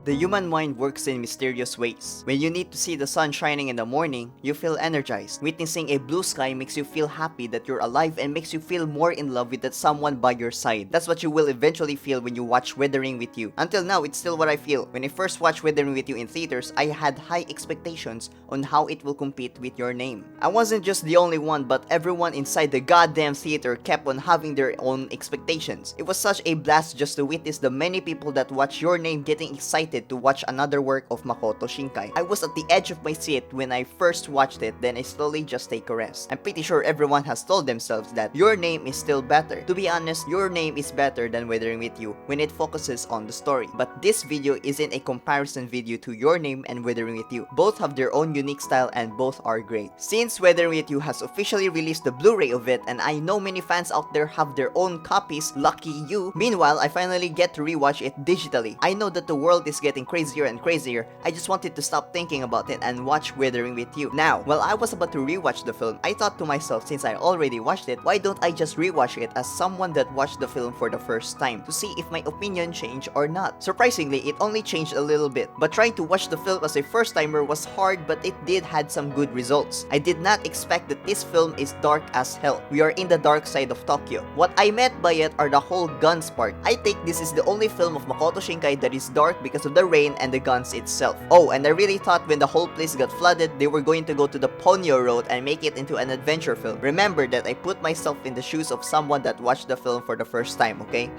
The human mind works in mysterious ways. When you need to see the sun shining in the morning, you feel energized. Witnessing a blue sky makes you feel happy that you're alive and makes you feel more in love with that someone by your side. That's what you will eventually feel when you watch Weathering with You. Until now, it's still what I feel. When I first watched Weathering with You in theaters, I had high expectations on how it will compete with Your Name. I wasn't just the only one, but everyone inside the goddamn theater kept on having their own expectations. It was such a blast just to witness the many people that watch Your Name getting excited to watch another work of Makoto Shinkai. I was at the edge of my seat when I first watched it, then I slowly just take a rest. I'm pretty sure everyone has told themselves that Your Name is still better. To be honest, Your Name is better than Weathering with You when it focuses on the story. But this video isn't a comparison video to Your Name and Weathering with You. Both have their own unique style and both are great. Since Weathering with You has officially released the Blu-ray of it, and I know many fans out there have their own copies, lucky you. Meanwhile, I finally get to rewatch it digitally. I know that the world is getting crazier and crazier. I just wanted to stop thinking about it and watch Weathering with You. Now, while I was about to rewatch the film, I thought to myself, since I already watched it, why don't I just rewatch it as someone that watched the film for the first time to see if my opinion changed or not. Surprisingly, it only changed a little bit, but trying to watch the film as a first timer was hard, but it did had some good results. I did not expect that this film is dark as hell. We are in the dark side of Tokyo. What I meant by it are the whole guns part. I think this is the only film of Makoto Shinkai that is dark because of the rain and the guns itself. Oh, and I really thought when the whole place got flooded, they were going to go to the Ponyo Road and make it into an adventure film. Remember that I put myself in the shoes of someone that watched the film for the first time, okay?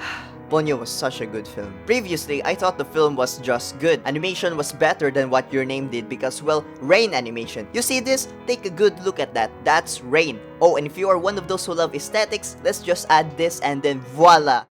Ponyo was such a good film. Previously, I thought the film was just good. Animation was better than what Your Name did because, well, rain animation. You see this? Take a good look at that. That's rain. Oh, and if you are one of those who love aesthetics, let's just add this and then voila!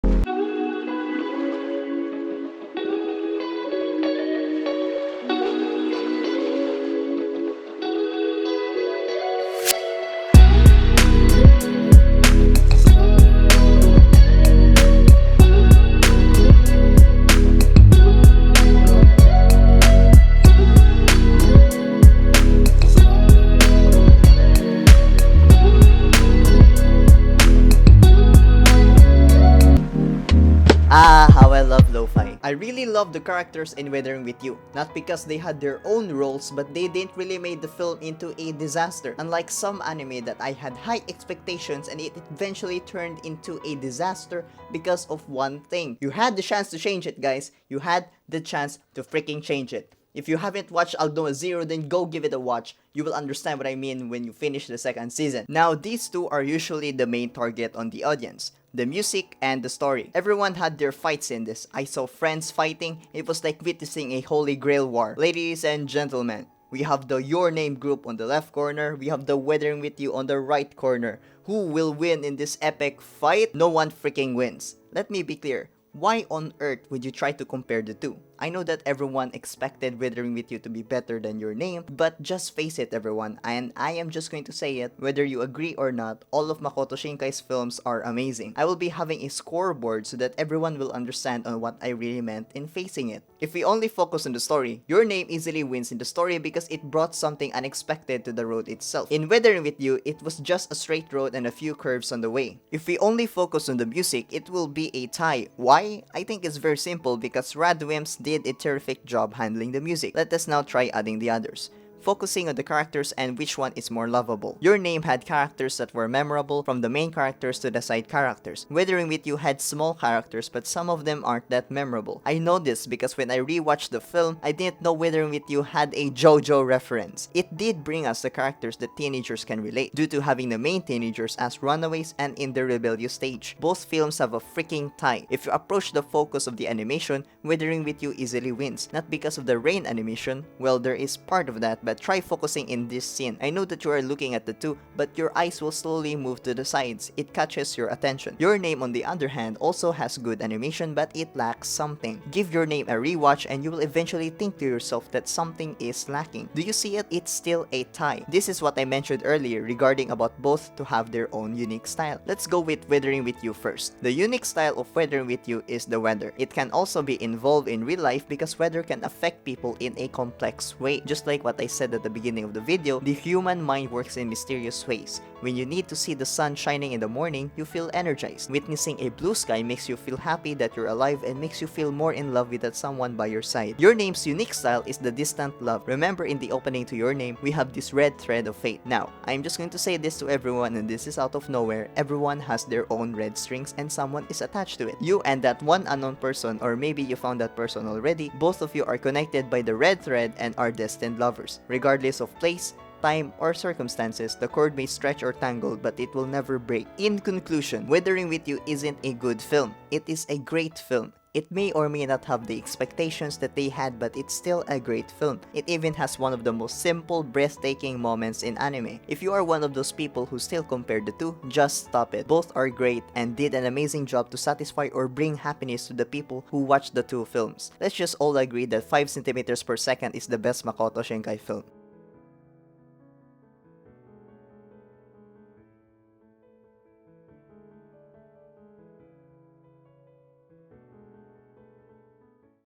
How I love lo-fi. I really love the characters in Weathering with You. Not because they had their own roles, but they didn't really make the film into a disaster. Unlike some anime that I had high expectations and it eventually turned into a disaster because of one thing. You had the chance to change it, guys. You had the chance to freaking change it. If you haven't watched Aldnoah Zero, then go give it a watch. You will understand what I mean when you finish the second season. Now, these two are usually the main target on the audience. The music and the story. Everyone had their fights in this. I saw friends fighting. It was like witnessing a holy grail war. Ladies and gentlemen, we have the Your Name group on the left corner. We have the Weathering with You on the right corner. Who will win in this epic fight? No one freaking wins. Let me be clear. Why on earth would you try to compare the two? I know that everyone expected Weathering with You to be better than Your Name, but just face it, everyone, and I am just going to say it, whether you agree or not, all of Makoto Shinkai's films are amazing. I will be having a scoreboard so that everyone will understand on what I really meant in facing it. If we only focus on the story, Your Name easily wins in the story because it brought something unexpected to the road itself. In Weathering with You, it was just a straight road and a few curves on the way. If we only focus on the music, it will be a tie. Why? I think it's very simple because Radwimps did a terrific job handling the music. Let us now try adding the others. Focusing on the characters and which one is more lovable. Your Name had characters that were memorable, from the main characters to the side characters. Weathering with You had small characters, but some of them aren't that memorable. I know this because when I rewatched the film, I didn't know Weathering with You had a JoJo reference. It did bring us the characters that teenagers can relate, due to having the main teenagers as runaways and in the rebellious stage. Both films have a freaking tie. If you approach the focus of the animation, Weathering with You easily wins. Not because of the rain animation, well, there is part of that, but try focusing in this scene. I know that you are looking at the two, but your eyes will slowly move to the sides. It catches your attention. Your Name, on the other hand, also has good animation, but it lacks something. Give Your Name a rewatch and you will eventually think to yourself that something is lacking. Do you see it? It's still a tie. This is what I mentioned earlier regarding about both to have their own unique style. Let's go with Weathering with You first. The unique style of Weathering with You is the weather. It can also be involved in real life because weather can affect people in a complex way. Just like what I said at the beginning of the video, the human mind works in mysterious ways. When you need to see the sun shining in the morning, you feel energized. Witnessing a blue sky makes you feel happy that you're alive and makes you feel more in love with that someone by your side. Your name's unique style is the distant love. Remember, in the opening to your name, we have this red thread of fate. Now, I'm just going to say this to everyone, and this is out of nowhere. Everyone has their own red strings and someone is attached to it. You and that one unknown person, or maybe you found that person already, both of you are connected by the red thread and are destined lovers. Regardless of place, time, or circumstances, the cord may stretch or tangle, but it will never break. In conclusion, Weathering with You isn't a good film. It is a great film. It may or may not have the expectations that they had, but it's still a great film. It even has one of the most simple, breathtaking moments in anime. If you are one of those people who still compare the two, just stop it. Both are great and did an amazing job to satisfy or bring happiness to the people who watch the two films. Let's just all agree that 5 centimeters per second is the best Makoto Shinkai film.